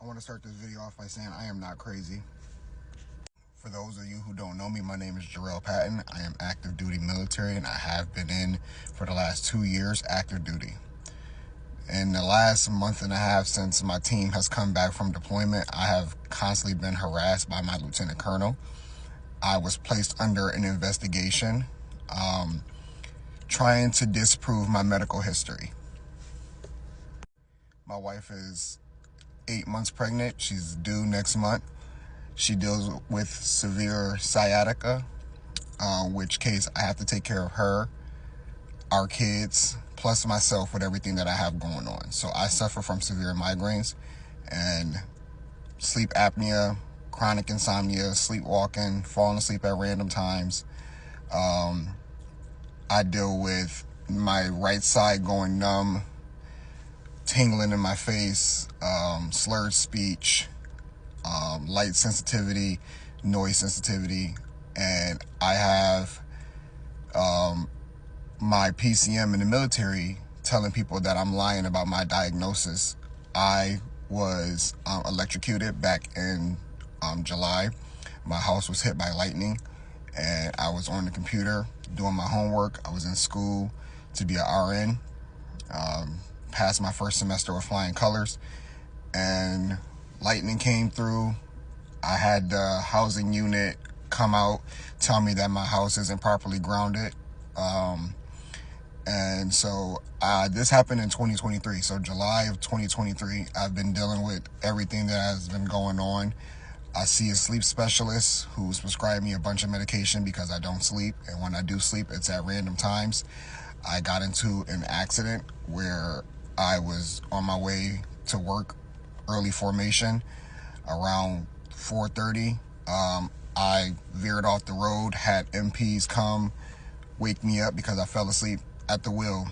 want to start this video off by saying I am not crazy. For those of you who don't know me, my name is Jarrell Patton. I am active duty military and I have been in for the last 2 years active duty. In the last month and a half since my team has come back from deployment, I have constantly been harassed by my lieutenant colonel. I was placed under an investigation trying to disprove my medical history. My wife is 8 months pregnant. She's due next month. She deals with severe sciatica, which case I have to take care of her, our kids, plus myself with everything that I have going on. So I suffer from severe migraines and sleep apnea, chronic insomnia, sleepwalking, falling asleep at random times. I deal with my right side going numb, tingling in my face, slurred speech, light sensitivity, noise sensitivity, and I have my PCM in the military telling people that I'm lying about my diagnosis. I was electrocuted back in July. My house was hit by lightning and I was on the computer doing my homework. I was in school to be an RN. Passed my first semester with flying colors, and lightning came through. I had the housing unit come out, tell me that my house isn't properly grounded. And so this happened in 2023. So July of 2023, I've been dealing with everything that has been going on. I see a sleep specialist who's prescribed me a bunch of medication because I don't sleep. And when I do sleep, it's at random times. I got into an accident where I was on my way to work, early formation, around 4:30. I veered off the road, had MPs come wake me up because I fell asleep at the wheel.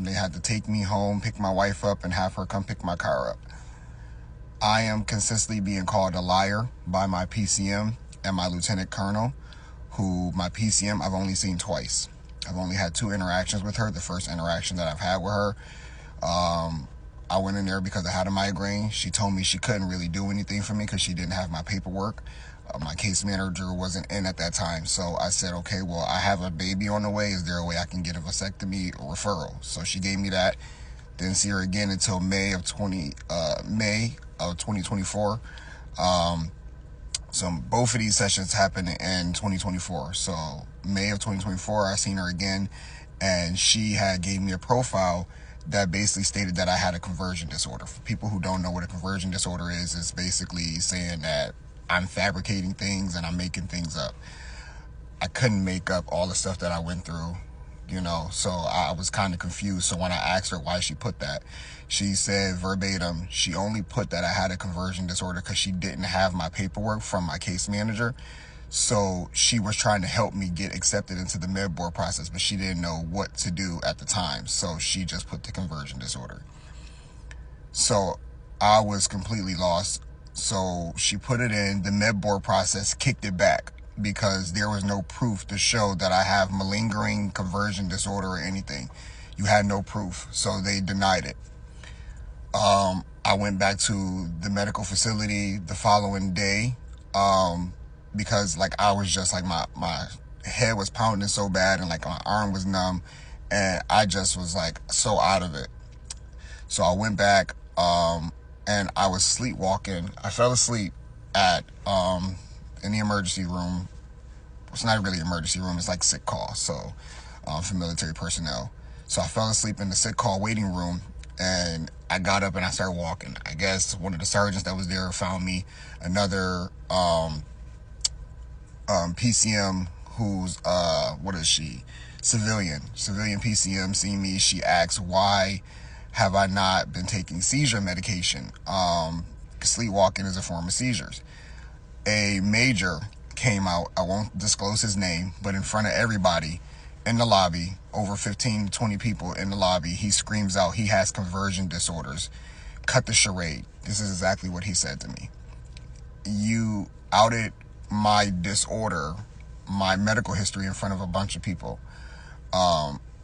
They had to take me home, pick my wife up, and have her come pick my car up. I am consistently being called a liar by my PCM and my lieutenant colonel, who my PCM I've only seen twice. I've only had 2 interactions with her. The first interaction that I've had with her, I went in there because I had a migraine. She told me she couldn't really do anything for me because she didn't have my paperwork. My case manager wasn't in at that time. So I said, okay, well, I have a baby on the way. Is there a way I can get a vasectomy or referral? So she gave me that. Didn't see her again until May of 2024. So both of these sessions happened in 2024. So May of 2024, I seen her again, and she had gave me a profile that basically stated that I had a conversion disorder. For people who don't know what a conversion disorder is, it's basically saying that I'm fabricating things and I'm making things up. I couldn't make up all the stuff that I went through, so I was kind of confused. So when I asked her why she put that, she said verbatim, she only put that I had a conversion disorder because she didn't have my paperwork from my case manager. So she was trying to help me get accepted into the med board process, but she didn't know what to do at the time. So she just put the conversion disorder. So I was completely lost. So she put it in, the med board process kicked it back because there was no proof to show that I have malingering conversion disorder or anything. You had no proof, so they denied it. I went back to the medical facility the following day, because I was just my head was pounding so bad and my arm was numb and I just was so out of it. So I went back, and I was sleepwalking. I fell asleep in the emergency room. It's not really an emergency room, it's like sick call, so for military personnel. So I fell asleep in the sick call waiting room, and I got up and I started walking. I guess one of the sergeants that was there found me. Another PCM who's civilian PCM seen me. She asked, why have I not been taking seizure medication? Sleepwalking is a form of seizures. A major came out, I won't disclose his name, but in front of everybody in the lobby, over 15 to 20 people in the lobby, he screams out he has conversion disorders. Cut the charade. This is exactly what he said to me. You outed my disorder, my medical history in front of a bunch of people.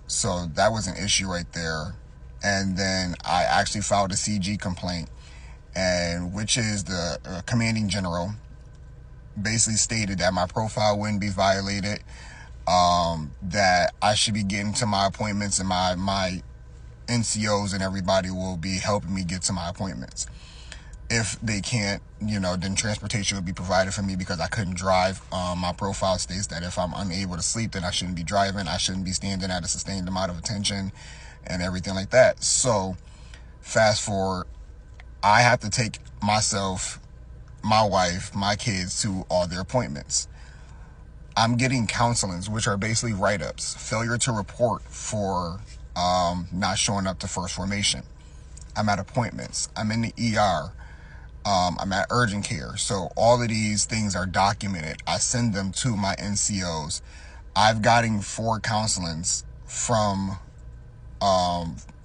So that was an issue right there. And then I actually filed a CG complaint and which is the commanding general, basically stated that my profile wouldn't be violated, that I should be getting to my appointments, and my NCOs and everybody will be helping me get to my appointments. If they can't, then transportation would be provided for me because I couldn't drive. My profile states that if I'm unable to sleep, then I shouldn't be driving. I shouldn't be standing at a sustained amount of attention and everything like that. So fast forward, I have to take myself, my wife, my kids to all their appointments. I'm getting counselings, which are basically write-ups, failure to report for not showing up to first formation. I'm at appointments. I'm in the ER. I'm at urgent care. So all of these things are documented. I send them to my NCOs. I've gotten 4 counselings from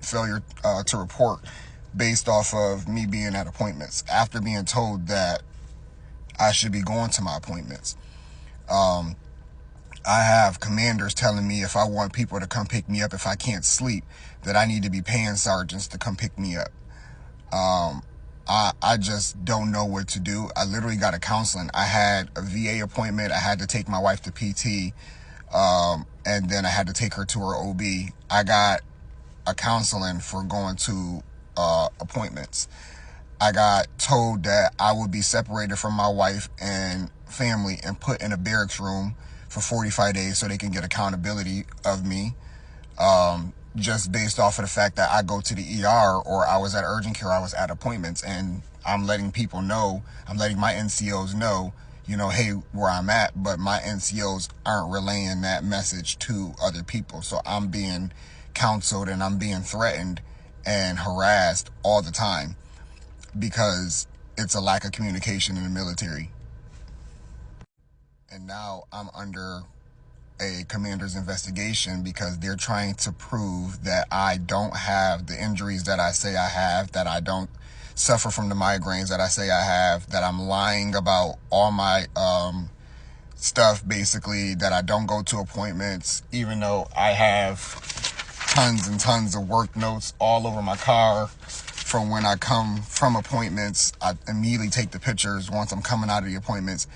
failure to report based off of me being at appointments after being told that I should be going to my appointments. I have commanders telling me if I want people to come pick me up, if I can't sleep, that I need to be paying sergeants to come pick me up. I just don't know what to do. I literally got a counseling. I had a VA appointment. I had to take my wife to PT, and then I had to take her to her OB. I got a counseling for going to appointments. I got told that I would be separated from my wife and family and put in a barracks room for 45 days so they can get accountability of me, just based off of the fact that I go to the ER or I was at urgent care, I was at appointments, and I'm letting people know, I'm letting my NCOs know, hey, where I'm at, but my NCOs aren't relaying that message to other people. So I'm being counseled and I'm being threatened and harassed all the time because it's a lack of communication in the military. And now I'm under a commander's investigation because they're trying to prove that I don't have the injuries that I say I have, that I don't suffer from the migraines that I say I have, that I'm lying about all my stuff, basically, that I don't go to appointments, even though I have tons and tons of work notes all over my car from when I come from appointments. I immediately take the pictures once I'm coming out of the appointments.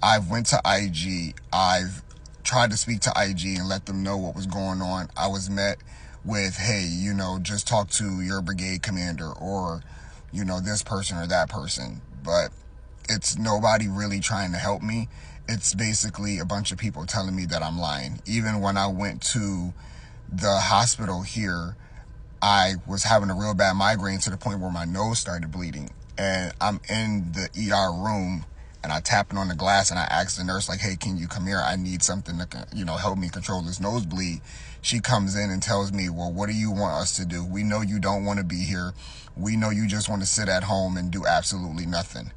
I've went to IG. I've tried to speak to IG and let them know what was going on. I was met with, hey, just talk to your brigade commander or, this person or that person. But it's nobody really trying to help me. It's basically a bunch of people telling me that I'm lying. Even when I went to the hospital here, I was having a real bad migraine to the point where my nose started bleeding. And I'm in the ER room and I tapping on the glass and I asked the nurse, like, hey, can you come here? I need something to, help me control this nosebleed. She comes in and tells me, well, what do you want us to do? We know you don't want to be here. We know you just want to sit at home and do absolutely nothing.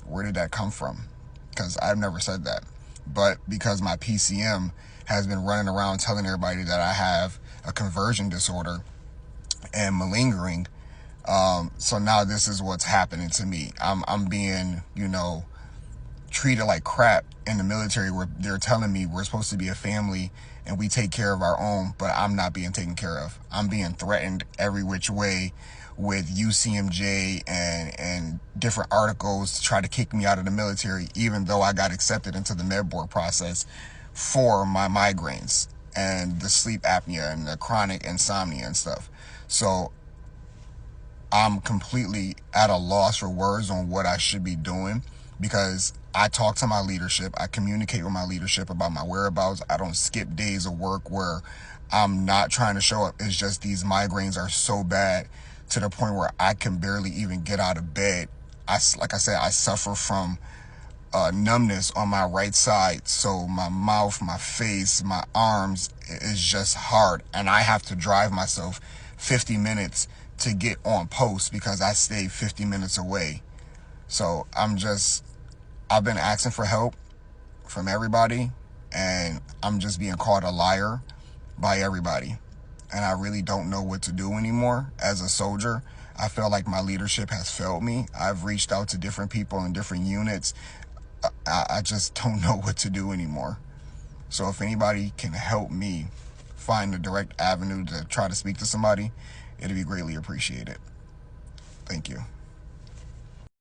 Where did that come from? Because I've never said that. But because my PCM has been running around telling everybody that I have a conversion disorder and malingering, so now this is what's happening to me. I'm being, treated like crap in the military, where they're telling me we're supposed to be a family and we take care of our own, but I'm not being taken care of. I'm being threatened every which way with UCMJ and different articles to try to kick me out of the military, even though I got accepted into the med board process for my migraines and the sleep apnea and the chronic insomnia and stuff. So I'm completely at a loss for words on what I should be doing, because I talk to my leadership. I communicate with my leadership about my whereabouts. I don't skip days of work where I'm not trying to show up. It's just these migraines are so bad to the point where I can barely even get out of bed. Like I said, I suffer from numbness on my right side. So my mouth, my face, my arms is just hard. And I have to drive myself 50 minutes to get on post because I stay 50 minutes away. So I've been asking for help from everybody, and I'm just being called a liar by everybody. And I really don't know what to do anymore as a soldier. I feel like my leadership has failed me. I've reached out to different people in different units. I just don't know what to do anymore. So if anybody can help me find a direct avenue to try to speak to somebody, it'd be greatly appreciated. Thank you.